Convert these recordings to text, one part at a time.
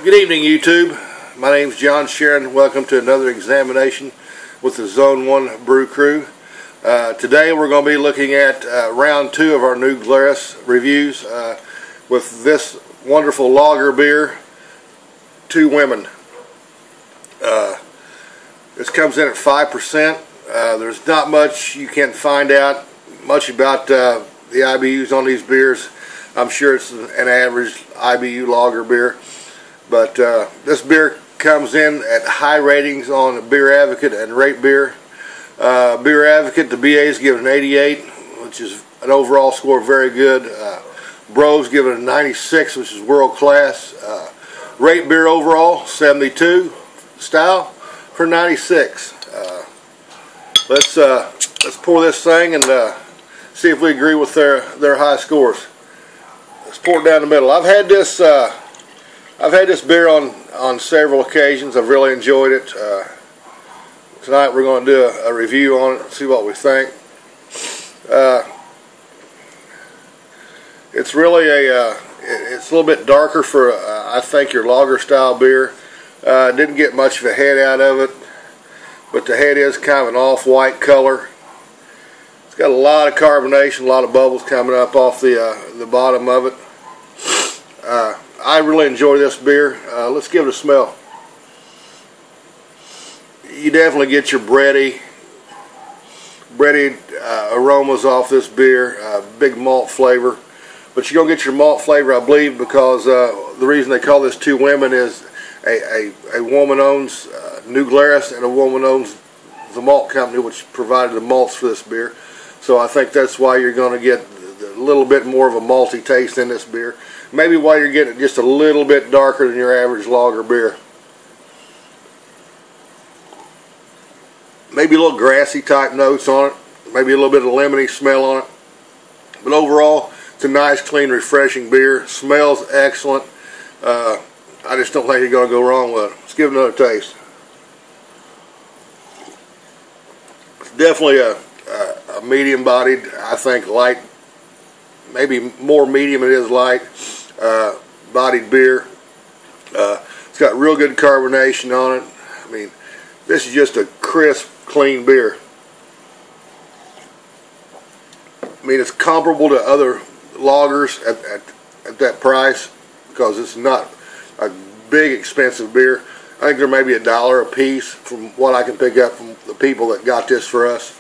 Good evening, YouTube. My name is John Sharon. Welcome to another examination with the Zone 1 Brew crew. Today we're going to be looking at round 2 of our new Glarus reviews with this wonderful lager beer, Two Women. This comes in at 5%. There's not much you can find out much about the IBUs on these beers. I'm sure it's an average IBU lager beer. But this beer comes in at high ratings on Beer Advocate and Rate Beer. Beer Advocate, the BA is given an 88, which is an overall score very good. Brew's given a 96, which is world class. Rate Beer overall 72 style for 96. Let's pour this thing and see if we agree with their high scores. Let's pour it down the middle. I've had this beer on several occasions. I've really enjoyed it. Tonight we're going to do a review on it and see what we think. It's really it's a little bit darker for I think your lager style beer. Didn't get much of a head out of it, but the head is kind of an off-white color. It's got a lot of carbonation, a lot of bubbles coming up off the bottom of it. I really enjoy this beer. Let's give it a smell. You definitely get your bready aromas off this beer. Big malt flavor, but you're gonna get your malt flavor, I believe, because the reason they call this Two Women is a woman owns New Glarus and a woman owns the malt company which provided the malts for this beer. So I think that's why you're going to get a little bit more of a malty taste in this beer. Maybe why you're getting it just a little bit darker than your average lager beer. Maybe a little grassy type notes on it. Maybe a little bit of lemony smell on it. But overall, it's a nice, clean, refreshing beer. Smells excellent. I just don't think you're going to go wrong with it. Let's give it another taste. It's definitely a medium-bodied, I think, light, maybe more medium it is light, bodied beer. It's got real good carbonation on it. I mean, this is just a crisp, clean beer. I mean, it's comparable to other lagers at that price because it's not a big expensive beer. I think they're maybe $1 a piece from what I can pick up from the people that got this for us.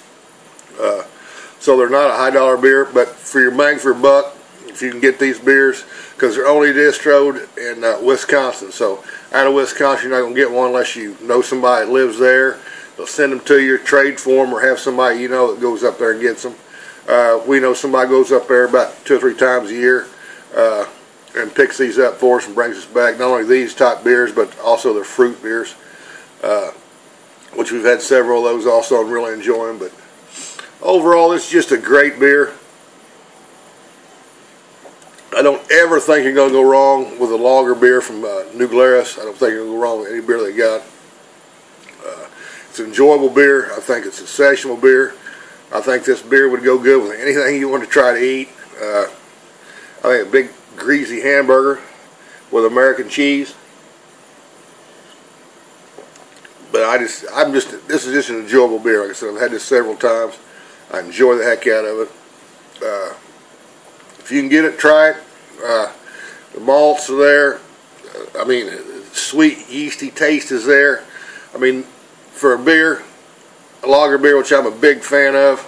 So they're not a high dollar beer, but for your bang for your buck, if you can get these beers, because they're only distroed in Wisconsin. So out of Wisconsin, you're not going to get one unless you know somebody that lives there. They'll send them to you, trade for them, or have somebody you know that goes up there and gets them. We know somebody goes up there about 2 or 3 times a year and picks these up for us and brings us back not only these type beers, but also their fruit beers, which we've had several of those also and really enjoy them. But overall, this is just a great beer. I don't ever think you're going to go wrong with a lager beer from New Glarus. I don't think you're going to go wrong with any beer they got. It's an enjoyable beer. I think it's a sessionable beer. I think this beer would go good with anything you want to try to eat. I think a big greasy hamburger with American cheese. But this is just an enjoyable beer. Like I said, I've had this several times. I enjoy the heck out of it. If you can get it, try it. The malts are there. I mean, sweet, yeasty taste is there. I mean, for a beer, a lager beer, which I'm a big fan of,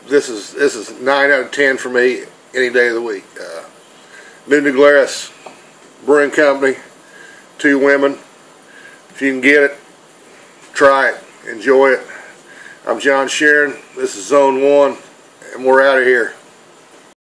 this is 9 out of 10 for me any day of the week. New Glarus Brewing Company, Two Women. If you can get it, try it, enjoy it. I'm John Sharon. This is Zone 1, and we're out of here.